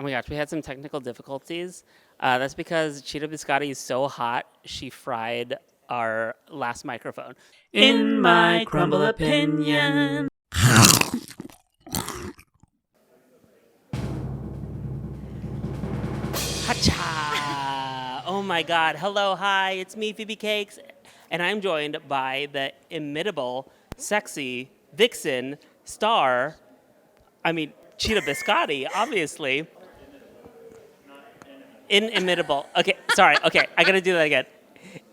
Oh my gosh, we had some technical difficulties. That's because Cheetah Biscotti is so hot, she fried our last microphone. In my crumble opinion. Hacha! Oh my god. Hello, hi, it's me, Phoebe Cakes, and I'm joined by the imitable, sexy, vixen, star, Cheetah Biscotti, obviously. Inimitable. Okay, sorry. Okay, I gotta do that again.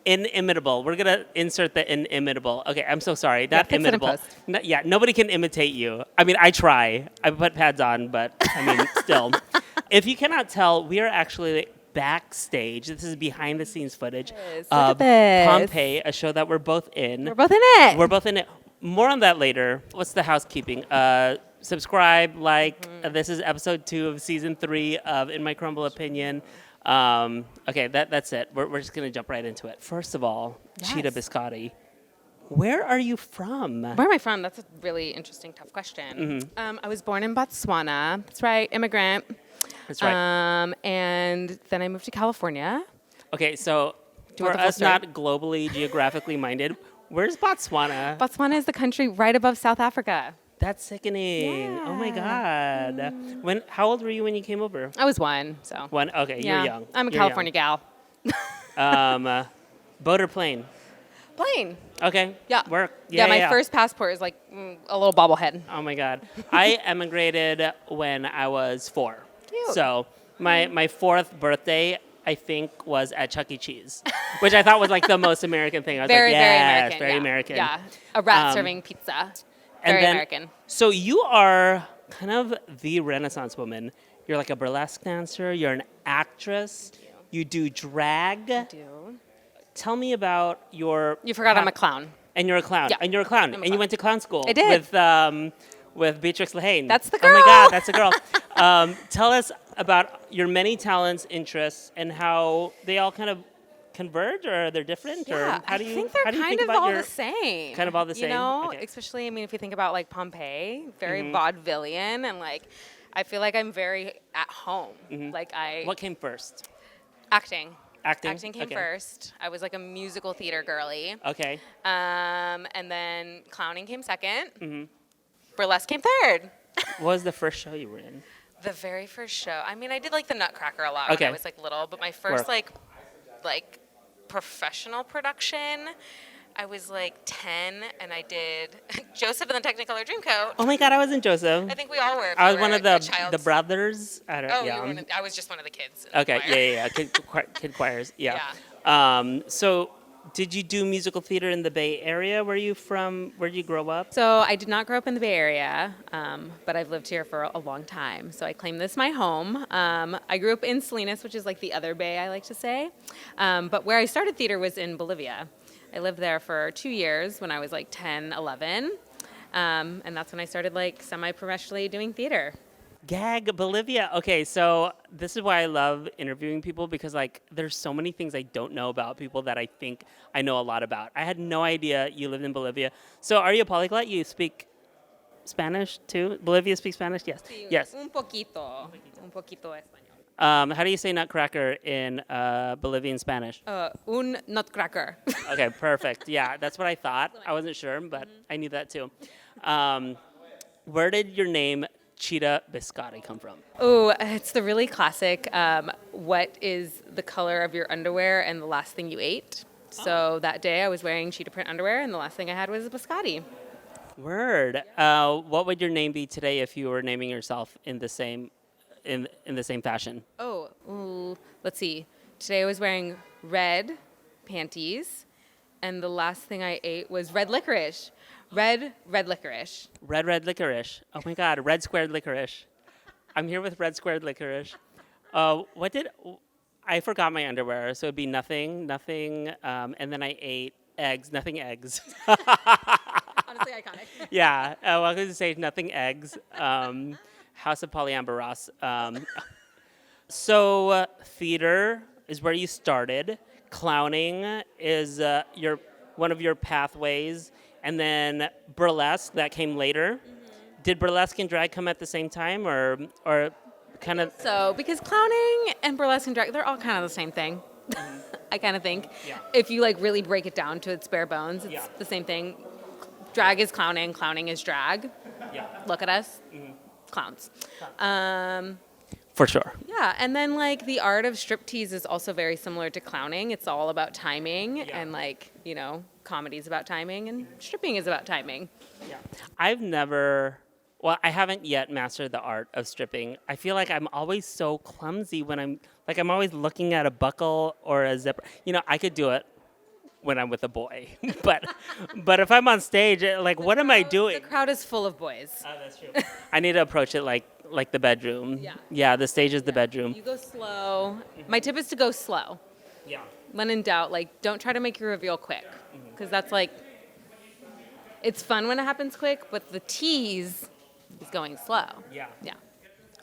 Inimitable. We're gonna insert the inimitable. Okay, I'm so sorry. Not fix it in imitable. post. Yeah, nobody can imitate you. I mean, I try. I put pads on, but still. If you cannot tell, we are actually backstage. This is behind the scenes footage Yes, of look at this. Pompeii, a show that we're both in. We're both in it. We're both in it. More on that later. What's the housekeeping? Subscribe, like. This is episode 2 of season 3 of In My Crumble Opinion. Okay, that's it. We're just going to jump right into it. First of all, Yes. Cheetah Biscotti, where are you from? Where am I from? That's a really interesting, tough question. I was born in Botswana. That's right, immigrant. That's right. And then I moved to California. Okay, so you want for the full us story? not globally geographically minded, where's Botswana? Botswana is the country right above South Africa. That's sickening. Oh my God. How old were you when you came over? I was 1, so. 1. Okay, Yeah, you're young. I'm a You're California gal. young. Boat or plane? Plane. Okay. Yeah. Work. Yeah, my first passport is like a little bobblehead. Oh my God. I emigrated when I was 4. Cute. So my 4th birthday, I think, was at Chuck E. Cheese, which I thought was like the most American thing. I was Very, like, very yes, American. very yeah. American. Yeah, a rat serving pizza. And Very then- American. So you are kind of the Renaissance woman. You're like a burlesque dancer. You're an actress. You do drag. Do. Tell me about your... You forgot I'm a clown. And you're a clown. Yeah. And you're a clown. I'm a And you clown. went to clown school. I did. With Beatrix Lehane. That's the Oh my girl. God, that's the girl. Tell us about your many talents, interests, and how they all kind of converge, or they're different, or Yeah, how do you? I think how they're do you kind think of about all your, the same. Kind of all the same? You know, Okay. especially, if you think about like Pompeii, very vaudevillian, and like, I feel like I'm very at home. Like What came first? acting. Acting? Acting came Okay. first. I was like a musical theater girly. Okay. And then clowning came second. Burlesque came third. What was the first show you were in? The very first show. I did like the Nutcracker a lot Okay. when I was like little, but my first Work. like professional production, I was like 10, and I did Joseph and the Technicolor Dreamcoat. Oh my God, I was in Joseph. I think we all were. if I you was one were of a the child's- brothers. I don't. Oh, yeah. you were I was just one of the kids. in the Okay. choir. Yeah. Kid choirs. Yeah. So, did you do musical theater in the Bay Area? Where you from? Where did you grow up? So I did not grow up in the Bay Area, but I've lived here for a long time. So I claim this my home. I grew up in Salinas, which is like the other bay, I like to say. But where I started theater was in Bolivia. I lived there for 2 years when I was like 10, 11. And that's when I started like semi-professionally doing theater. Gag Bolivia. Okay, so this is why I love interviewing people, because like there's so many things I don't know about people that I think I know a lot about. I had no idea you lived in Bolivia. So are you a polyglot? You speak Spanish too? Bolivia speaks Spanish? Yes. Yes. Un poquito español. How do you say nutcracker in Bolivian Spanish? Un nutcracker. Okay, perfect. Yeah, that's what I thought. I wasn't sure, but I knew that too. Where did your name Cheetah Biscotti come from? Oh, it's the really classic, what is the color of your underwear and the last thing you ate? So that day I was wearing cheetah print underwear, and the last thing I had was a biscotti. Word. What would your name be today if you were naming yourself in the same in the same fashion? Let's see. Today I was wearing red panties, and the last thing I ate was red licorice. Red licorice. Red licorice. Oh my God, red squared licorice. I'm here with red squared licorice. I forgot my underwear, so it'd be nothing, and then I ate eggs, nothing eggs. Honestly, iconic. Yeah, welcome to stage, nothing eggs. House of Polyamorous. So theater is where you started. Clowning is one of your pathways. And then burlesque, that came later. Did burlesque and drag come at the same time, or kind of. So, because clowning and burlesque and drag, they're all kind of the same thing. I kind of think. Yeah. If you like really break it down to its bare bones, it's Yeah. the same thing. Drag is clowning, clowning is drag. Yeah. Look at us, clowns. For sure. Yeah, and then like the art of striptease is also very similar to clowning. It's all about timing, Yeah. and like, you know, comedy is about timing, and stripping is about timing. Yeah. I've never. Well, I haven't yet mastered the art of stripping. I feel like I'm always so clumsy when I'm always looking at a buckle or a zipper. You know, I could do it when I'm with a boy, but if I'm on stage, like, what am I doing? The crowd is full of boys. Oh, that's true. I need to approach it like the bedroom. Yeah. Yeah, the stage is the bedroom. You go slow. My tip is to go slow. Yeah. When in doubt, like, don't try to make your reveal quick, because that's like, it's fun when it happens quick, but the tease is going slow. Yeah. Yeah.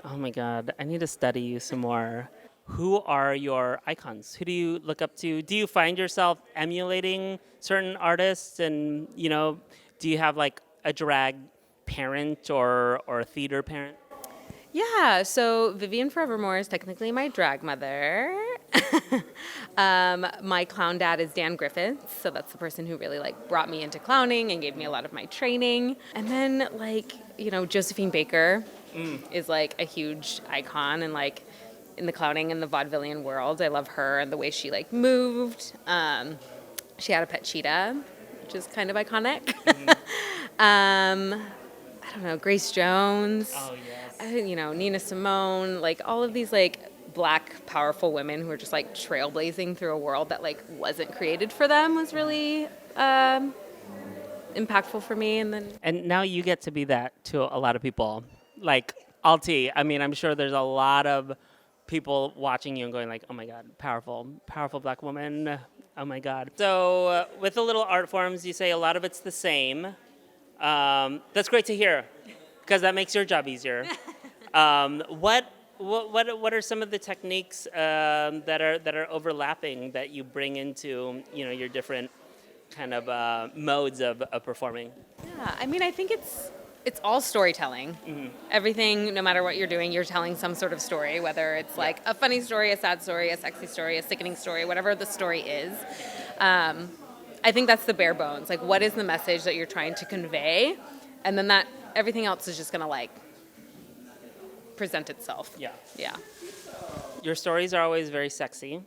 Oh my God, I need to study you some more. Who are your icons? Who do you look up to? Do you find yourself emulating certain artists? And, you know, do you have like a drag parent or a theater parent? Yeah, so Vivian Forevermore is technically my drag mother. My clown dad is Dan Griffiths, so that's the person who really like brought me into clowning and gave me a lot of my training. And then like, you know, Josephine Baker is like a huge icon and like in the clowning and the vaudevillian world. I love her and the way she like moved. She had a pet cheetah, which is kind of iconic. I don't know, Grace Jones. Oh, yes. You know, Nina Simone, like all of these like black powerful women who are just like trailblazing through a world that like wasn't created for them was really impactful for me. And now you get to be that to a lot of people. Like Alti, I mean, I'm sure there's a lot of people watching you and going like, oh my God, powerful black woman. Oh my God. So with the little art forms, you say a lot of it's the same. That's great to hear because that makes your job easier. What are some of the techniques that are overlapping that you bring into, you know, your different kind of modes of performing? Yeah, I mean, I think it's all storytelling. Everything, no matter what you're doing, you're telling some sort of story, whether it's like a funny story, a sad story, a sexy story, a sickening story, whatever the story is. I think that's the bare bones. Like, what is the message that you're trying to convey? And then that everything else is just gonna like present itself. Yeah. Yeah. Your stories are always very sexy.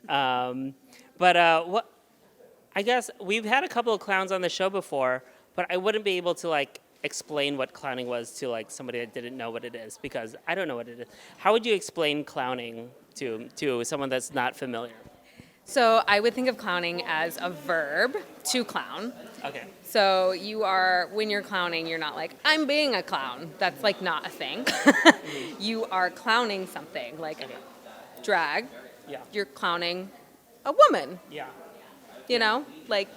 What I guess we've had a couple of clowns on the show before, but I wouldn't be able to like explain what clowning was to like somebody that didn't know what it is because I don't know what it is. How would you explain clowning to someone that's not familiar? So I would think of clowning as a verb to clown. Okay. So when you're clowning, you're not like, I'm being a clown. That's like not a thing. You are clowning something, like drag. Yeah. You're clowning a woman, Yeah. you know? Like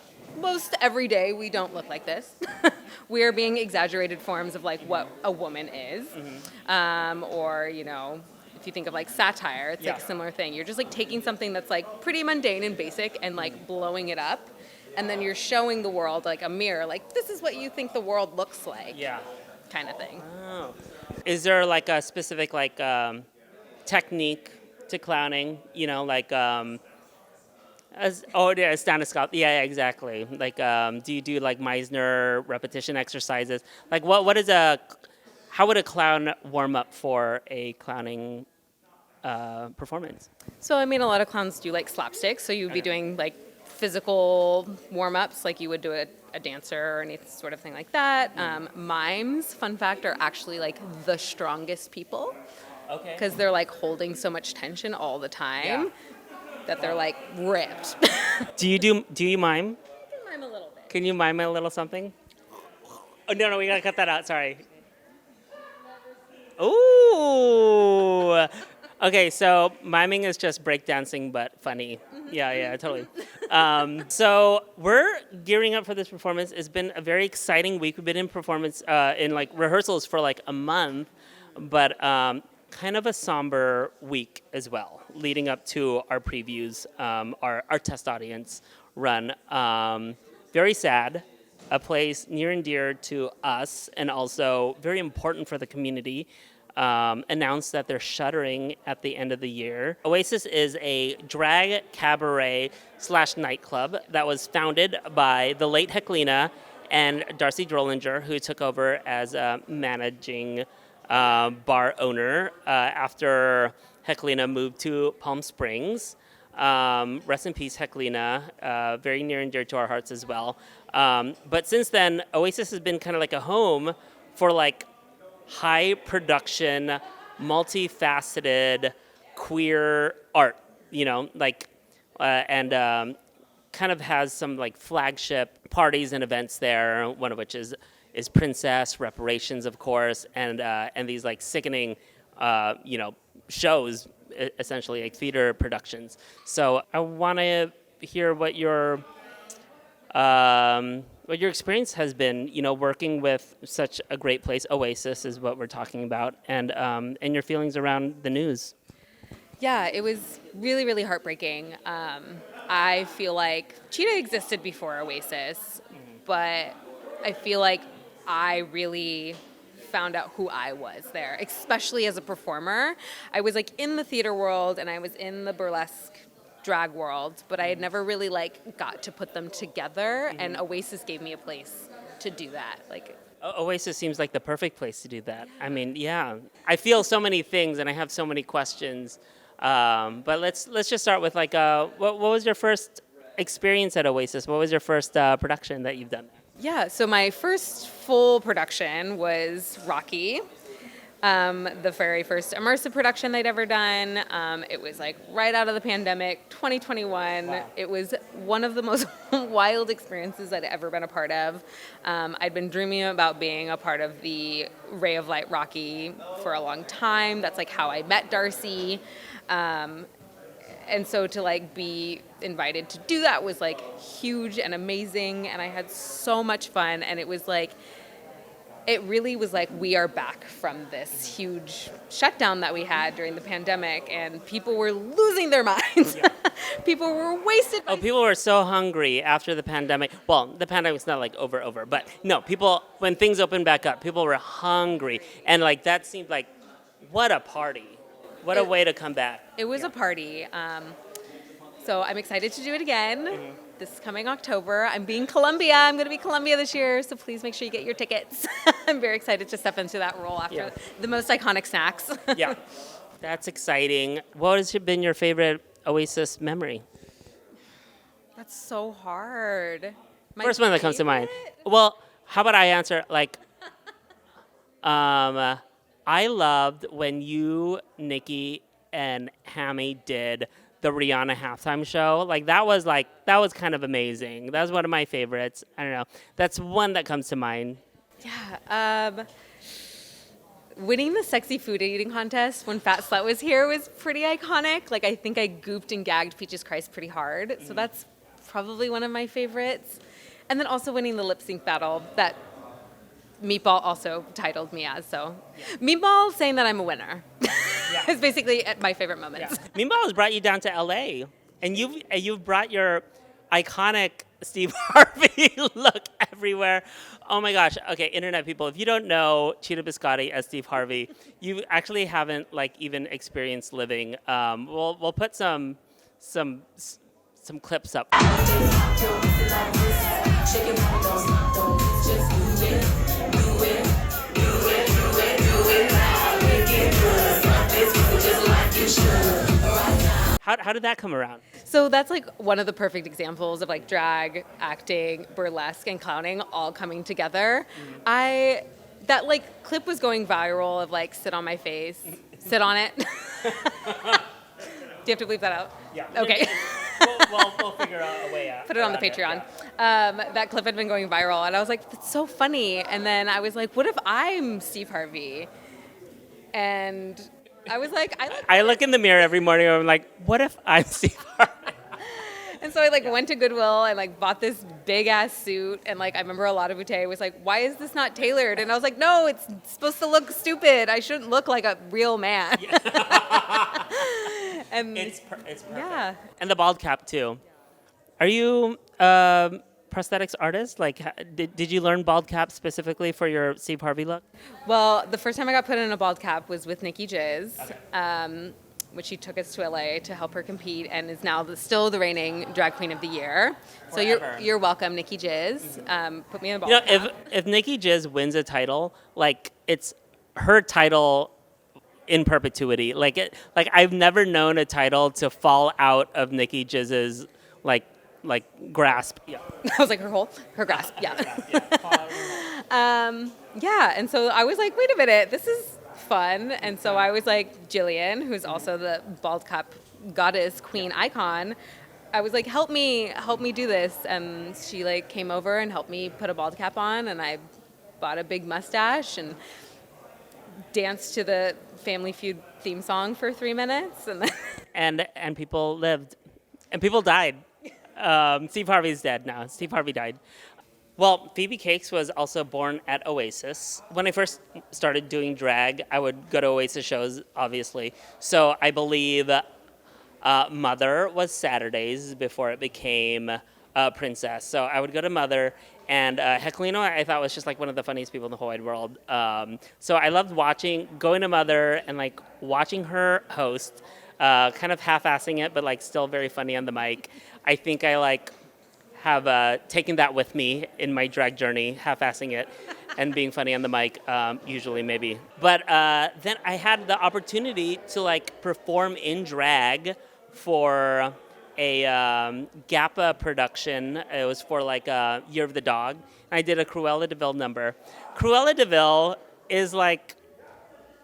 most every day we don't look like this. We are being exaggerated forms of like what a woman is. Or, you know, if you think of like satire, it's like a similar thing. You're just like taking something that's like pretty mundane and basic and like blowing it up. And then you're showing the world like a mirror, like this is what you think the world looks like. Yeah. Kind of thing. Oh. Is there like a specific like technique to clowning? You know, like stand-up. Yeah, exactly. Like, do you do like Meisner repetition exercises? Like, how would a clown warm up for a clowning performance? So I mean, a lot of clowns do like slapstick. So you'd be doing like physical warm-ups like you would do a dancer or any sort of thing like that. Mimes, fun fact, are actually like the strongest people. Okay. Because they're like holding so much tension all the time that they're like ripped. Do you mime? I can mime a little bit. Can you mime a little something? Oh no, we gotta cut that out. Sorry. Ooh. Okay, so miming is just breakdancing, but funny. Yeah, totally. So we're gearing up for this performance. It's been a very exciting week. We've been in performance, in like rehearsals for like a month, but kind of a somber week as well, leading up to our previews, our test audience run. Very sad. A place near and dear to us, and also very important for the community. announced that they're shuttering at the end of the year. Oasis is a drag cabaret / nightclub that was founded by the late Heklina and Darcy Drollinger, who took over as a managing bar owner after Heklina moved to Palm Springs. Rest in peace, Heklina. Very near and dear to our hearts as well. But since then, Oasis has been kind of like a home for like high production, multifaceted, queer art, and kind of has some like flagship parties and events there. One of which is Princess, Reparations, of course, and these like sickening, shows, essentially like theater productions. So I want to hear what your experience has been, working with such a great place. Oasis is what we're talking about, and your feelings around the news. Yeah, it was really, really heartbreaking. I feel like Cheetah existed before Oasis, but I feel like I really found out who I was there, especially as a performer. I was like in the theater world and I was in the burlesque drag world, but I had never really like got to put them together, and Oasis gave me a place to do that. Like Oasis seems like the perfect place to do that. I mean, yeah, I feel so many things and I have so many questions. But let's just start with like, what was your first experience at Oasis? What was your first production that you've done? Yeah, so my first full production was Rocky, the very first immersive production they'd ever done. It was like right out of the pandemic, 2021. Wow. It was one of the most wild experiences I'd ever been a part of. I'd been dreaming about being a part of the Ray of Light Rocky for a long time. That's like how I met Darcy. And so to like be invited to do that was like huge and amazing, and I had so much fun, and it was like, it really was like we are back from this huge shutdown that we had during the pandemic, and people were losing their minds. Yeah. People were wasted. People were so hungry after the pandemic. Well, the pandemic's not like over, but no, people, when things opened back up, people were hungry, and like that seemed like, what a party. What a way to come back. It was a party. So I'm excited to do it again this coming October. I'm being Columbia. I'm going to be Columbia this year, so please make sure you get your tickets. I'm very excited to step into that role after the most iconic snacks. Yeah, that's exciting. What has been your favorite Oasis memory? That's so hard. First one that comes to mind. Well, how about I answer like, I loved when you, Nikki, and Hammy did the Rihanna halftime show. Like that was kind of amazing. That was one of my favorites. I don't know. That's one that comes to mind. Yeah. Winning the sexy food eating contest when Fat Slut was here was pretty iconic. Like I think I gooped and gagged Peaches Christ pretty hard. So that's probably one of my favorites. And then also winning the lip sync battle that Meatball also titled me as. So Meatball saying that I'm a winner is basically my favorite moments. Yeah. Meatball has brought you down to LA, and you've brought your iconic Steve Harvey look everywhere. Oh my gosh. Okay, internet people, if you don't know Cheetah Biscotti as Steve Harvey, you actually haven't like even experienced living. We'll put some clips up. How did that come around? So that's like one of the perfect examples of like drag, acting, burlesque, and clowning all coming together. That like clip was going viral of like sit on my face, sit on it. Do you have to bleep that out? Yeah. Okay. We'll figure out a way out. Put it on the Patreon. Yeah. That clip had been going viral, and I was like, that's so funny. And then I was like, what if I'm Steve Harvey? And I was like, I look in the mirror every morning and I'm like, what if I'm Steve Harvey? And so I like went to Goodwill and like bought this big ass suit, and like I remember a lot of Butte was like, why is this not tailored? And I was like, no, it's supposed to look stupid. I shouldn't look like a real man. Yeah. And it's perfect. Yeah. And the bald cap too. Are you part prosthetics artist? Like, did you learn bald cap specifically for your Steve Harvey look? Well, the first time I got put in a bald cap was with Nikki Jizz, which she took us to LA to help her compete, and is now still the reigning drag queen of the year. So you're welcome, Nikki Jizz. Put me in a bald cap. If Nikki Jizz wins a title, like it's her title in perpetuity. Like I've never known a title to fall out of Nikki Jizz's like grasp. Yeah. I was like her grasp. Yeah. Yeah, and so I was like, wait a minute, this is fun. And so I was like, Jillian, who's also the bald cap goddess queen icon, I was like, help me do this. And she like came over and helped me put a bald cap on, and I bought a big mustache and danced to the Family Feud theme song for 3 minutes, and then and people lived, and people died. Steve Harvey's dead now. Steve Harvey died. Well, Phoebe Cakes was also born at Oasis. When I first started doing drag, I would go to Oasis shows, obviously. So I believe Mother was Saturdays before it became Princess. So I would go to Mother, and Heclino I thought was just like one of the funniest people in the whole wide world. So I loved going to Mother and like watching her host, kind of half-assing it, but like still very funny on the mic. I think I like have taken that with me in my drag journey, half-assing it and being funny on the mic, usually maybe. But then I had the opportunity to like perform in drag for a GAPA production. It was for like a Year of the Dog. And I did a Cruella de Vil number. Cruella de Vil is like,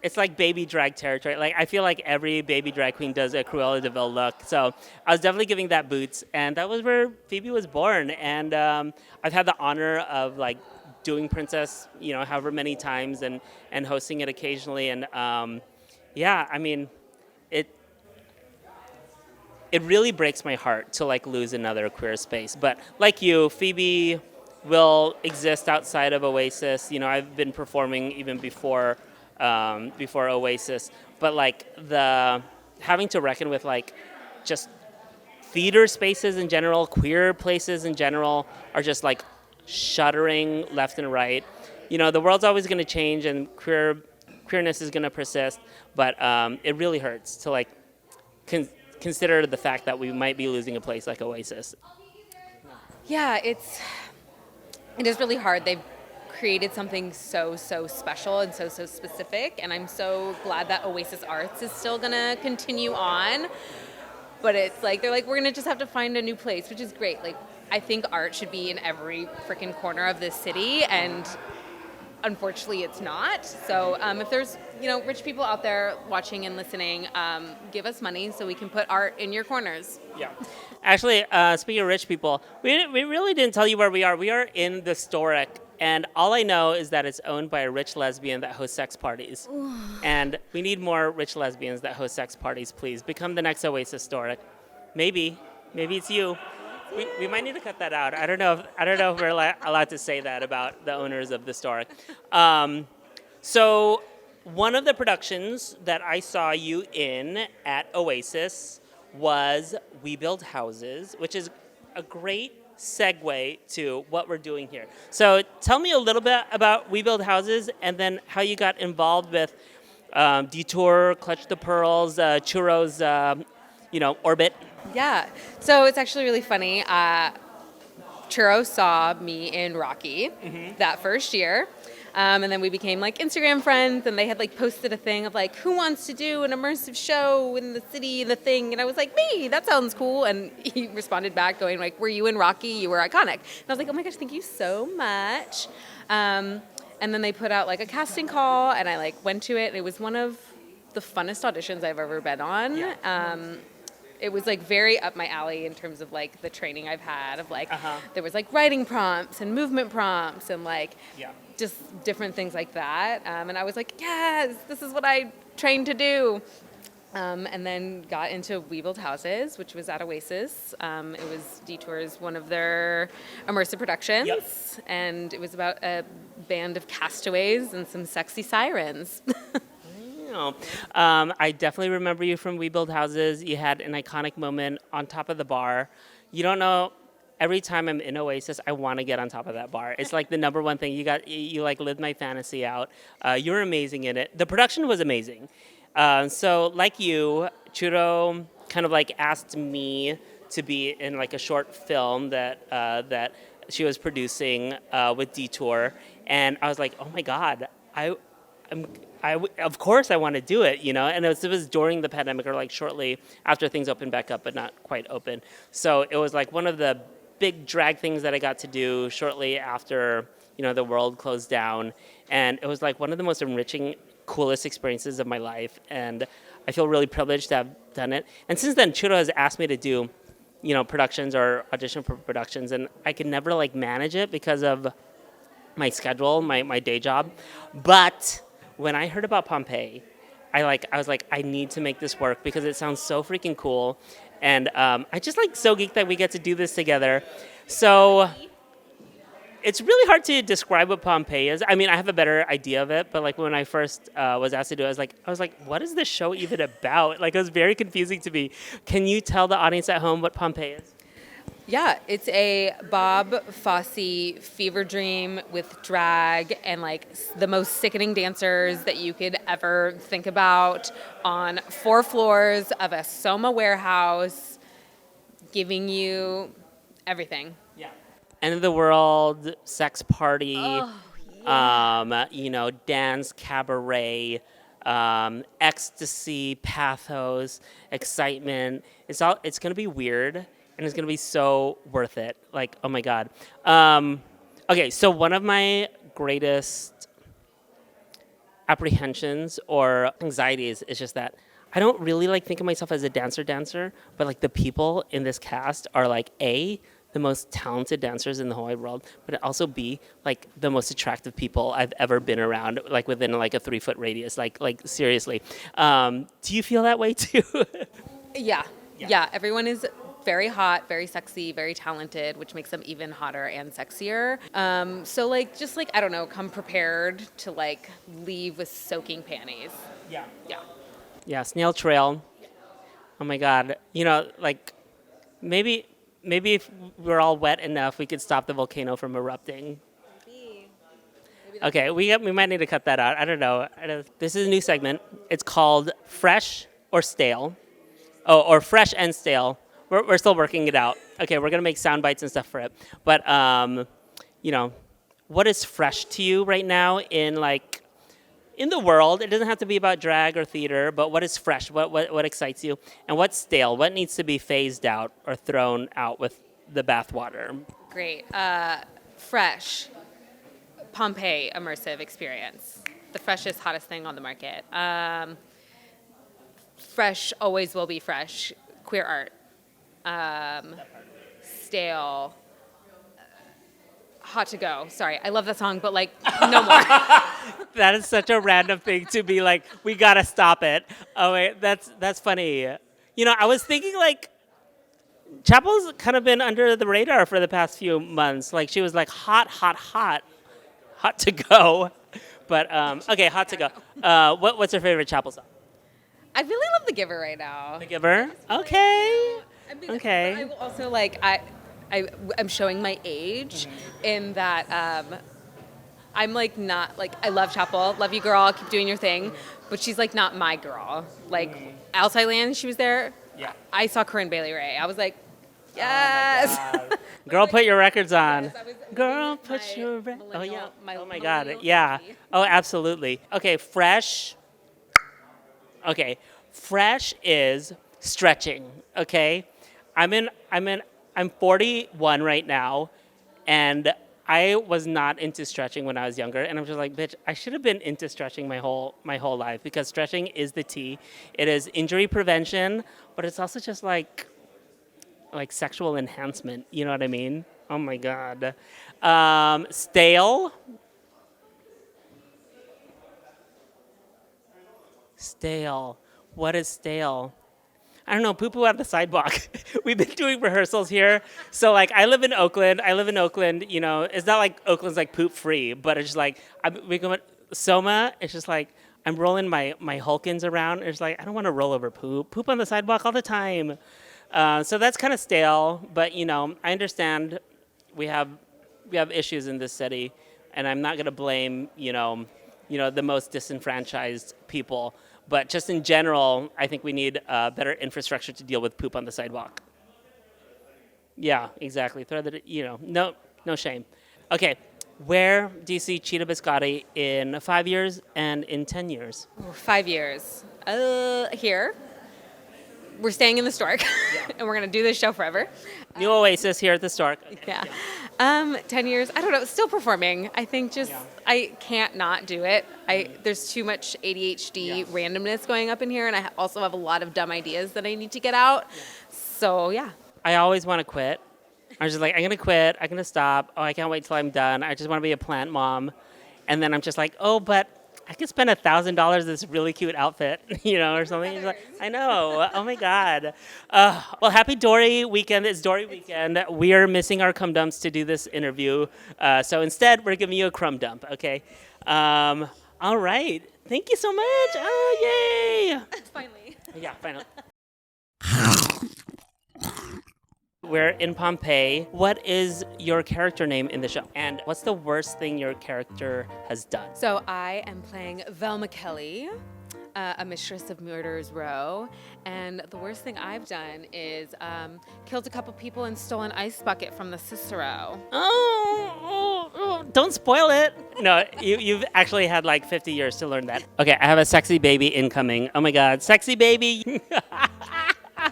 it's like baby drag territory. Like I feel like every baby drag queen does a Cruella de Vil look. So I was definitely giving that boots, and that was where Phoebe was born. And I've had the honor of like doing Princess, however many times, and hosting it occasionally. And yeah, I mean, it really breaks my heart to like lose another queer space. But like you, Phoebe will exist outside of Oasis. I've been performing even before Oasis, but like the having to reckon with like just theater spaces in general, queer places in general are just like shuddering left and right. The world's always going to change, and queerness is going to persist, but it really hurts to like consider the fact that we might be losing a place like Oasis. Yeah, it is really hard. They've created something so special and so specific, and I'm so glad that Oasis Arts is still gonna continue on. But it's like they're like, we're gonna just have to find a new place, which is great. Like I think art should be in every freaking corner of this city, and unfortunately it's not. So if there's rich people out there watching and listening, give us money so we can put art in your corners. Yeah. Actually, speaking of rich people, we really didn't tell you where we are. We are in the Storic, and all I know is that it's owned by a rich lesbian that hosts sex parties. And we need more rich lesbians that host sex parties, please. Become the next Oasis Storic. Maybe it's you. We might need to cut that out. I don't know if we're allowed to say that about the owners of the Storic. So one of the productions that I saw you in at Oasis was We Build Houses, which is a great segue to what we're doing here. So tell me a little bit about We Build Houses, and then how you got involved with Detour, Clutch the Pearls, Churros, Orbit. Yeah, so it's actually really funny. Churro saw me in Rocky that first year. And then we became like Instagram friends, and they had like posted a thing of like, who wants to do an immersive show in the city, the thing. And I was like, me, that sounds cool. And he responded back going like, were you in Rocky? You were iconic. And I was like, oh my gosh, thank you so much. And then they put out like a casting call, and I like went to it. And it was one of the funnest auditions I've ever been on. Yeah. It was like very up my alley in terms of like the training I've had of like, there was like writing prompts and movement prompts and like, just different things like that. And I was like, yes, this is what I trained to do. And then got into We Build Houses, which was at Oasis. It was Detour's one of their immersive productions. Yep. And it was about a band of castaways and some sexy sirens. I definitely remember you from We Build Houses. You had an iconic moment on top of the bar. You don't know every time I'm in Oasis, I want to get on top of that bar. It's like the number one thing. You like lived my fantasy out. You're amazing in it. The production was amazing. So like you, Churro kind of like asked me to be in like a short film that she was producing with Detour, and I was like, oh my God, of course I want to do it, And it was during the pandemic or like shortly after things opened back up, but not quite open. So it was like one of the big drag things that I got to do shortly after, the world closed down. And it was like one of the most enriching, coolest experiences of my life. And I feel really privileged to have done it. And since then, Churro has asked me to do, productions or audition for productions. And I could never like manage it because of my schedule, my day job. But when I heard about Pompeii, I was like, I need to make this work because it sounds so freaking cool. And I just like so geeked that we get to do this together. So it's really hard to describe what Pompeii is. I mean, I have a better idea of it, but like when I first was asked to do it, I was like, what is this show even about? Like, it was very confusing to me. Can you tell the audience at home what Pompeii is? Yeah, it's a Bob Fosse fever dream with drag and like the most sickening dancers that you could ever think about on 4 floors of a Soma warehouse, giving you everything. Yeah. End of the world, sex party, dance, cabaret, ecstasy, pathos, excitement. It's going to be weird. And it's going to be so worth it. Like, oh my God. Okay, so one of my greatest apprehensions or anxieties is just that I don't really like think of myself as a dancer, but like the people in this cast are like A, the most talented dancers in the whole wide world, but also B, like the most attractive people I've ever been around, like within like a 3-foot radius. Like seriously. Do you feel that way too? Yeah. Everyone is very hot, very sexy, very talented, which makes them even hotter and sexier. So like, just like, I don't know, come prepared to like leave with soaking panties. Yeah. Yeah. Yeah, snail trail. Oh my God. Like maybe if we're all wet enough, we could stop the volcano from erupting. Maybe okay, we might need to cut that out. I don't know. This is a new segment. It's called Fresh or Stale. Oh, or Fresh and Stale. We're still working it out. Okay, we're going to make sound bites and stuff for it. But, what is fresh to you right now in the world? It doesn't have to be about drag or theater, but what is fresh? What excites you? And what's stale? What needs to be phased out or thrown out with the bathwater? Great. Fresh. Pompeii immersive experience. The freshest, hottest thing on the market. Fresh always will be fresh. Queer art. Stale, hot to go. Sorry, I love that song, but like, no more. That is such a random thing to be like, we gotta stop it. Oh wait, that's funny. I was thinking like, Chapel's kind of been under the radar for the past few months. Like she was like hot to go. But okay, hot to go. What's your favorite Chapel song? I really love The Giver right now. The Giver? Okay. Okay. I will also I'm showing my age in that I'm like not like I love Chapel, love you girl, keep doing your thing, but she's like not my girl. Like Outside Land, she was there. Yeah. I saw Corinne Bailey Rae. I was like, yes. Oh girl, put your records on. Yes, Girl, put your oh yeah. Oh my God. Yeah. Oh, absolutely. Okay, fresh. Okay, fresh is stretching. Okay. I'm 41 right now, and I was not into stretching when I was younger, and I'm just like, bitch, I should have been into stretching my whole life because stretching is the tea. It is injury prevention, but it's also just like sexual enhancement. You know what I mean? Oh my God. Stale. Stale. What is stale? I don't know, poo-poo on the sidewalk. We've been doing rehearsals here. So, I live in Oakland. It's not like Oakland's, poop-free, but it's just, we go Soma, it's just, I'm rolling my Hulkins around. It's I don't want to roll over poop. Poop on the sidewalk all the time. So that's kind of stale, but I understand we have issues in this city, and I'm not going to blame the most disenfranchised people, but just in general, I think we need better infrastructure to deal with poop on the sidewalk. Yeah, exactly. No shame. Okay, where do you see Cheetah Biscotti in 5 years and in 10 years? 5 years. Here. We're staying in the Stork, and we're going to do this show forever. New Oasis here at the Stork. Yeah. 10 years, I don't know, still performing. I think I can't not do it. There's too much ADHD randomness going up in here, and I also have a lot of dumb ideas that I need to get out. So, yeah. I always want to quit. I'm just like, I'm going to quit. I'm going to stop. Oh, I can't wait till I'm done. I just want to be a plant mom. And then I'm just like, oh, but I could spend $1,000 this really cute outfit, or something. Like, I know. Oh my God. Well, happy Dory weekend. It's Dory weekend. We are missing our cum dumps to do this interview. So instead, we're giving you a crumb dump. Okay. All right. Thank you so much. Oh, yay. Finally. Yeah, finally. We're in Pompeii. What is your character name in the show? And what's the worst thing your character has done? So I am playing Velma Kelly, a mistress of Murderers Row. And the worst thing I've done is killed a couple people and stole an ice bucket from the Cicero. Oh, don't spoil it. No, you've actually had like 50 years to learn that. Okay, I have a sexy baby incoming. Oh my God, sexy baby.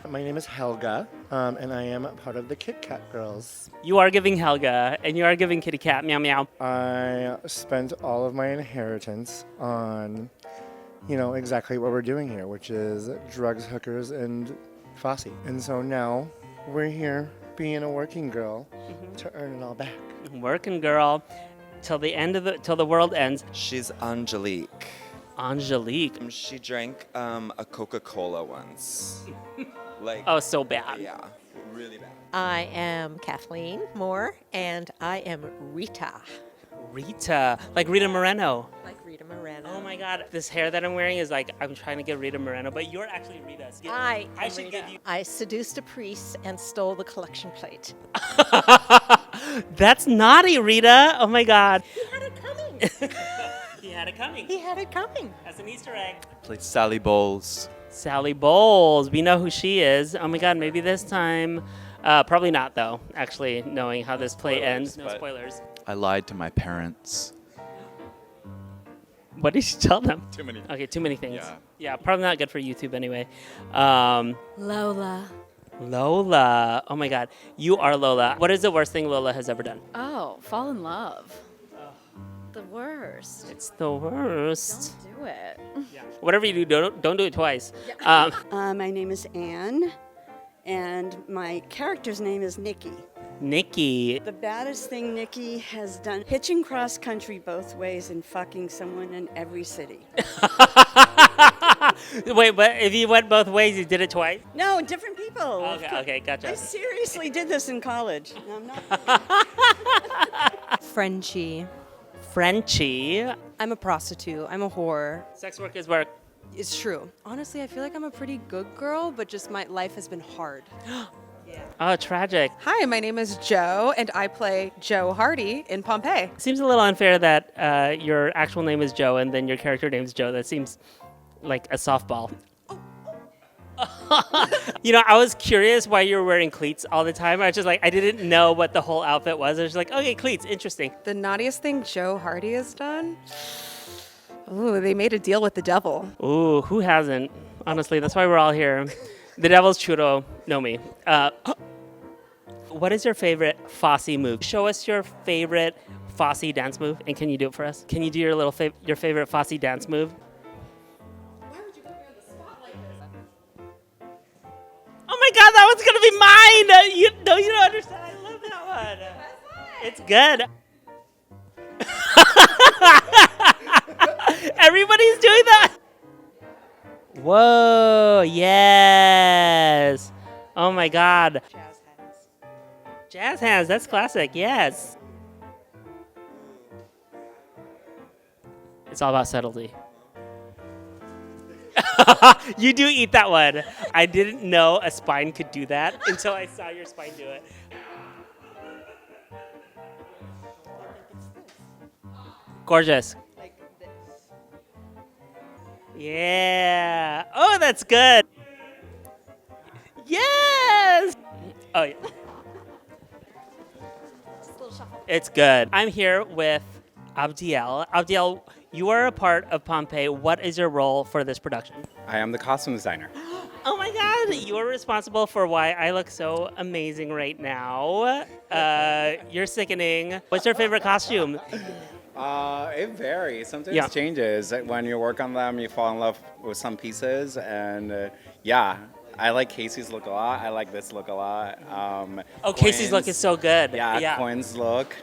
My name is Helga, and I am part of the Kit Kat Girls. You are giving Helga, and you are giving Kitty Cat. Meow, meow. I spent all of my inheritance on, exactly what we're doing here, which is drugs, hookers, and Fosse. And so now we're here being a working girl to earn it all back. Working girl till the world ends. She's Angelique. Angelique. She drank a Coca-Cola once. Oh, so bad. Yeah, really bad. I am Kathleen Moore, and I am Rita. Rita, like Rita Moreno. Like Rita Moreno. Oh my God, this hair that I'm wearing is like, I'm trying to get Rita Moreno, but you're actually Rita. I should Rita. give you. I seduced a priest and stole the collection plate. That's naughty, Rita. Oh my God. He had it coming. He had it coming. He had it coming. That's an Easter egg. Played Sally Bowles. Sally Bowles. We know who she is. Oh my God, maybe this time. Probably not, though, actually, knowing how this play ends. No spoilers. I lied to my parents. What did you tell them? Too many. Okay, too many things. Yeah. Yeah, probably not good for YouTube anyway. Lola. Lola. Oh my God. You are Lola. What is the worst thing Lola has ever done? Oh, fall in love. The worst. It's the worst. Don't do it. Whatever you do, don't do it twice. My name is Anne, and my character's name is Nikki. Nikki. The baddest thing Nikki has done, hitching cross country both ways and fucking someone in every city. Wait, but if you went both ways, you did it twice? No, different people. Okay, gotcha. I seriously did this in college. No, I'm not. Frenchie. Frenchie. I'm a prostitute. I'm a whore. Sex work is work. It's true. Honestly, I feel like I'm a pretty good girl, but just my life has been hard. Oh, tragic. Hi, my name is Joe, and I play Joe Hardy in Pompeii. Seems a little unfair that your actual name is Joe and then your character name is Joe. That seems like a softball. I was curious why you were wearing cleats all the time. I was just like, I didn't know what the whole outfit was. I was just like, okay, cleats, interesting. The naughtiest thing Joe Hardy has done? Ooh, they made a deal with the devil. Ooh, who hasn't? Honestly, that's why we're all here. The devil's churro, know me. What is your favorite Fosse move? Show us your favorite Fosse dance move, and can you do it for us? Can you do your your favorite Fosse dance move? Why would you put me on the spot like this? Oh my God, that one's gonna be mine! You don't understand. I love that one. It's good. Everybody's doing that. Whoa! Yes. Oh my God. Jazz hands. Jazz hands. That's classic. Yes. It's all about subtlety. You do eat that one. I didn't know a spine could do that until I saw your spine do it. Gorgeous. Yeah. Oh, that's good. Yes. Oh, yeah. It's good. I'm here with Abdiel. Abdiel, you are a part of Pompeii. What is your role for this production? I am the costume designer. Oh my God, you are responsible for why I look so amazing right now. You're sickening. What's your favorite costume? It varies. Sometimes Yeah. it changes. When you work on them, you fall in love with some pieces. And yeah, I like Casey's look a lot. I like this look a lot. Oh, Casey's look is so good. Yeah, Quinn's look.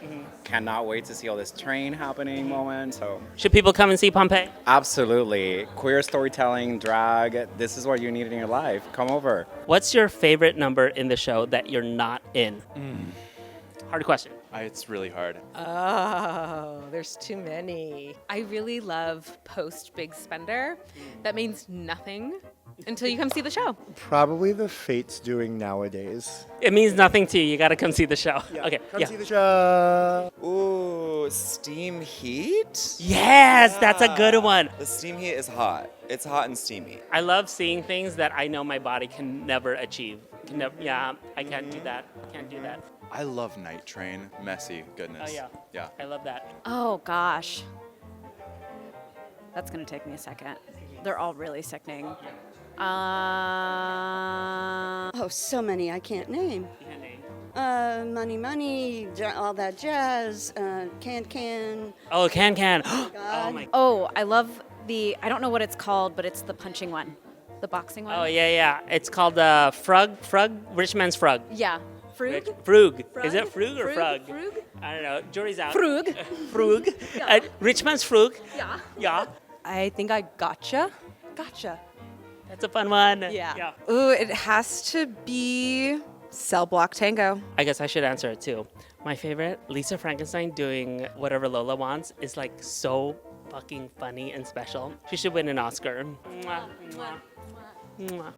Cannot wait to see all this train happening moment. So Should people come and see Pompeii? absolutely. Queer storytelling, drag. This is what you need in your life. Come over. What's your favorite number in the show that you're not in? Hard question. It's really hard. Oh, there's too many. I really love post Big Spender. That means nothing until you come see the show. Probably the Fates doing nowadays. It means nothing to you. You got to come see the show. Okay. Come see the show. Ooh, steam heat? Yes, that's a good one. The steam heat is hot. It's hot and steamy. I love seeing things that I know my body can never achieve. Yeah, I can't do that. Can't do that. I love Night Train. Messy goodness. Oh, yeah. Yeah. I love that. Oh gosh. That's gonna take me a second. They're all really sickening. Oh, so many I can't name. You can't name. Money, money, all that jazz, can. Oh, can. God. Oh my. Oh, I love I don't know what it's called, but it's the punching one. The boxing one. Oh yeah. It's called Frug. Rich man's Frug. Yeah. Frug? Frug. Is it Frug or Frug? Frug? Frug? I don't know. Jury's out. Frug. Frug. Yeah. Rich man's Frug. Yeah. Yeah. I think I gotcha. That's a fun one. Yeah. Ooh, it has to be Cell Block Tango. I guess I should answer it too. My favorite, Lisa Frankenstein doing whatever Lola wants, is like so fucking funny and special. She should win an Oscar. Mwah, mwah, mwah.